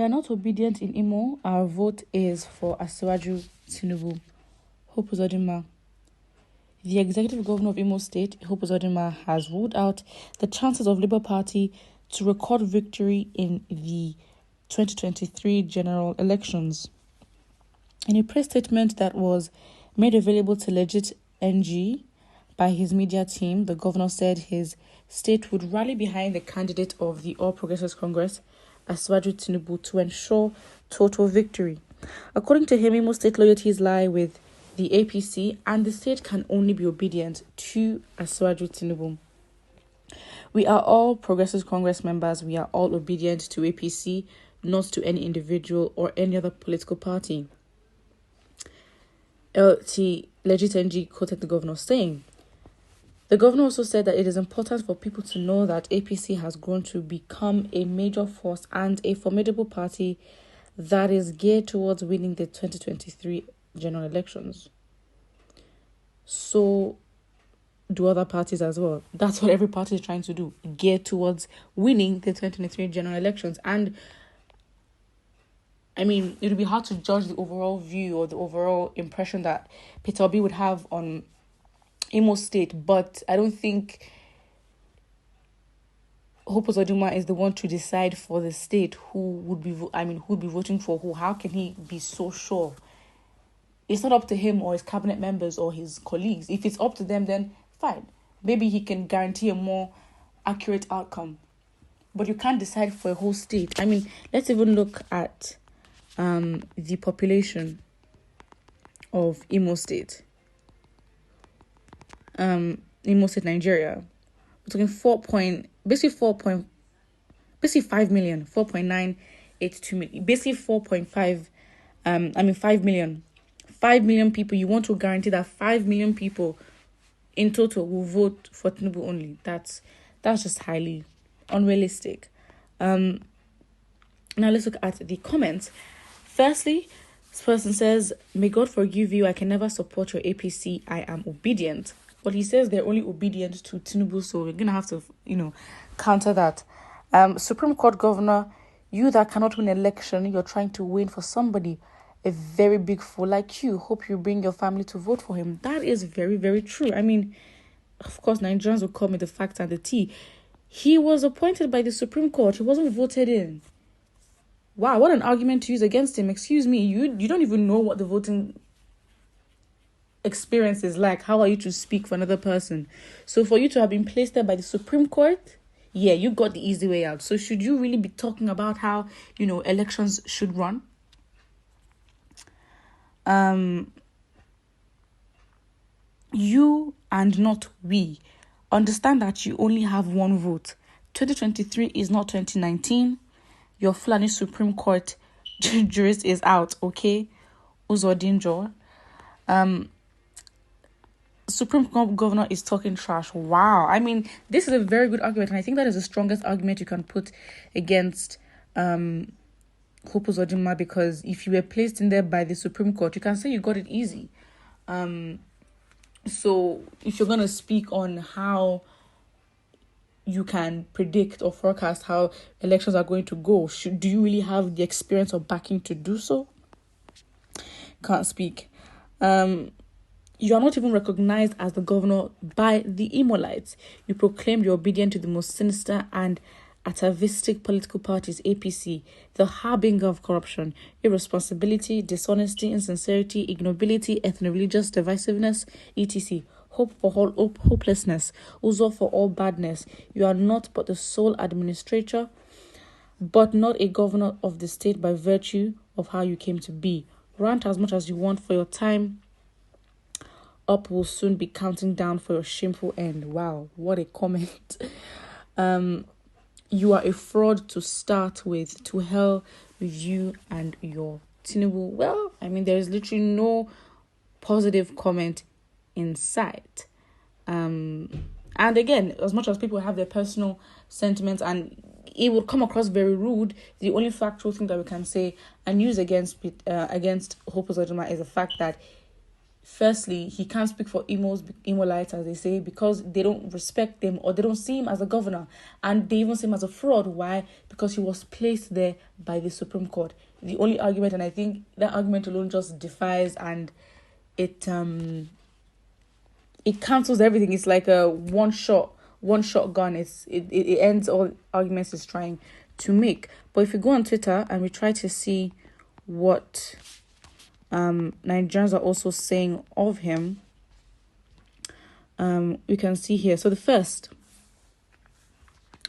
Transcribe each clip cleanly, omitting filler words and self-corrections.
are not obedient in Imo. Our vote is for Asiwaju Tinubu. Hope Uzodinma. The executive governor of Imo State, Hope Uzodinma, has ruled out the chances of Labour Party to record victory in the 2023 general elections. In a press statement that was made available to Legit NG by his media team, the governor said his state would rally behind the candidate of the All Progressives Congress, Asiwaju Tinubu, to ensure total victory. According to him, Imo State loyalties lie with the APC, and the state can only be obedient to Asiwaju Tinubu. We are all Progressives Congress members. We are all obedient to APC, not to any individual or any other political party. LT Legit NG quoted the governor saying, the governor also said that it is important for people to know that APC has grown to become a major force and a formidable party that is geared towards winning the 2023 general elections. So do other parties as well. That's what every party is trying to do, geared towards winning the 2023 general elections. And I mean, it would be hard to judge the overall view or the overall impression that Peter Obi would have on Imo State, but I don't think Hope Uzodinma is the one to decide for the state who would be voting for who. How can he be so sure? It's not up to him or his cabinet members or his colleagues. If it's up to them, then fine. Maybe he can guarantee a more accurate outcome. But you can't decide for a whole state. I mean, let's even look at the population of Imo State. Imo State, Nigeria. We're talking 5 million, 4.982 million, basically 5 million. 5 million people. You want to guarantee that 5 million people in total will vote for Tinubu only. That's just highly unrealistic. Now let's look at the comments. Firstly, this person says, may God forgive you. I can never support your APC. I am obedient. But he says they're only obedient to Tinubu, so we're going to have to, counter that. Supreme Court Governor, you that cannot win election, you're trying to win for somebody, a very big fool like you. Hope you bring your family to vote for him. That is very, very true. I mean, of course, Nigerians will call me the facts and the tea. He was appointed by the Supreme Court. He wasn't voted in. Wow, what an argument to use against him. Excuse me, you don't even know what the voting experience is like. How are you to speak for another person? So for you to have been placed there by the Supreme Court, yeah, you got the easy way out. So should you really be talking about how, elections should run? You and not we understand that you only have one vote. 2023 is not 2019. Your Fulani Supreme Court jurist is out, okay? Uzodinma. Supreme Court governor is talking trash. Wow. I mean, this is a very good argument, and I think that is the strongest argument you can put against Hope Uzodinma, because if you were placed in there by the Supreme Court, you can say you got it easy. So if you're going to speak on how you can predict or forecast how elections are going to go, do you really have the experience or backing to do so? Can't speak. You are not even recognized as the governor by the Imolites. You proclaimed you're obedient to the most sinister and atavistic political parties, APC, the harbinger of corruption, irresponsibility, dishonesty, insincerity, ignobility, ethno-religious divisiveness, etc. Hope for all hopelessness, Uzo for all badness. You are not but the sole administrator, but not a governor of the state by virtue of how you came to be. Rant as much as you want, for your time up will soon be counting down for your shameful end. Wow, what a comment. You are a fraud to start with. To hell with you and your Tinubu. Well, I mean, there is literally no positive comment in sight. And again, as much as people have their personal sentiments and it would come across very rude, the only factual thing that we can say and use against Hope Uzodinma is the fact that firstly, he can't speak for Imolites, as they say, because they don't respect him or they don't see him as a governor. And they even see him as a fraud. Why? Because he was placed there by the Supreme Court. The only argument, and I think that argument alone just defies, and it cancels everything. It's like a one shot gun. It ends all arguments it's trying to make. But if you go on Twitter and we try to see what Nigerians are also saying of him, we can see here. So the first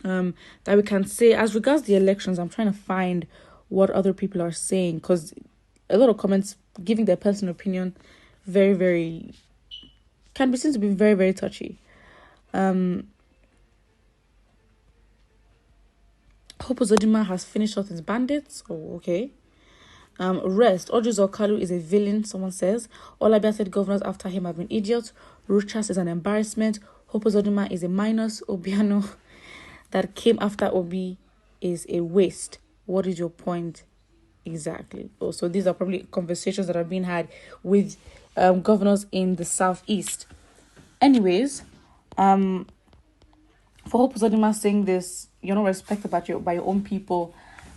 that we can say as regards the elections, I'm trying to find what other people are saying, because a lot of comments giving their personal opinion very, very can be seen to be very, very touchy. Hope Uzodinma has finished off his bandits. Oh, okay. Rest. Odjus Okalu is a villain, someone says. All Abia said governors after him have been idiots. Rochas is an embarrassment. Hope Uzodinma is a minus. Obiano that came after Obi is a waste. What is your point exactly? Oh, so these are probably conversations that are being had with governors in the southeast. Anyways, for Hope Uzodinma saying this, you're not respected by your own people,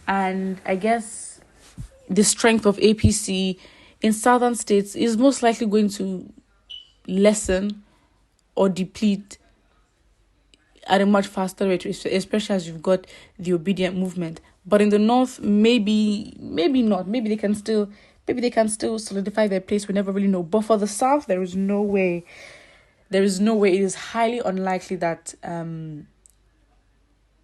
and I guess the strength of APC in southern states is most likely going to lessen or deplete at a much faster rate, especially as you've got the Obidient movement. But in the north, maybe not. Maybe they can still solidify their place. We never really know. But for the south, there is no way. It is highly unlikely that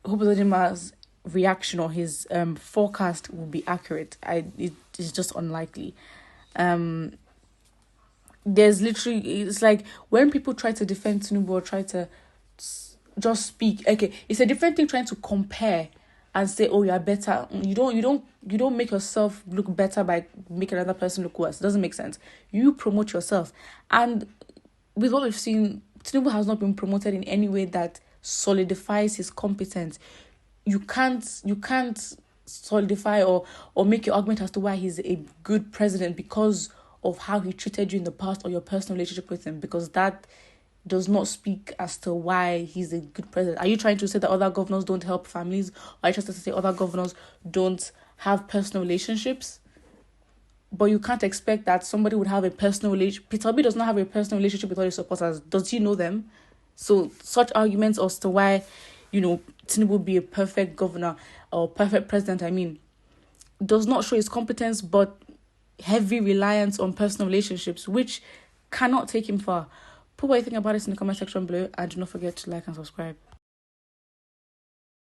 Hope Uzodinma's reaction or his forecast will be accurate. It is just unlikely. There's literally, it's like when people try to defend Tinubu or try to just speak. Okay, it's a different thing trying to compare and say, oh, you're better. You don't make yourself look better by making another person look worse. It doesn't make sense. You promote yourself. And with what we've seen, Tinubu has not been promoted in any way that solidifies his competence. You can't solidify or make your argument as to why he's a good president because of how he treated you in the past or your personal relationship with him, because that does not speak as to why he's a good president. Are you trying to say that other governors don't help families? Or are you trying to say other governors don't have personal relationships? But you can't expect that somebody would have a personal relationship. Peter Obi does not have a personal relationship with all his supporters. Does he know them? So such arguments as to why, Tinubu would be a perfect governor or perfect president, does not show his competence, but heavy reliance on personal relationships, which cannot take him far. Put what you think about this in the comment section below, and do not forget to like and subscribe.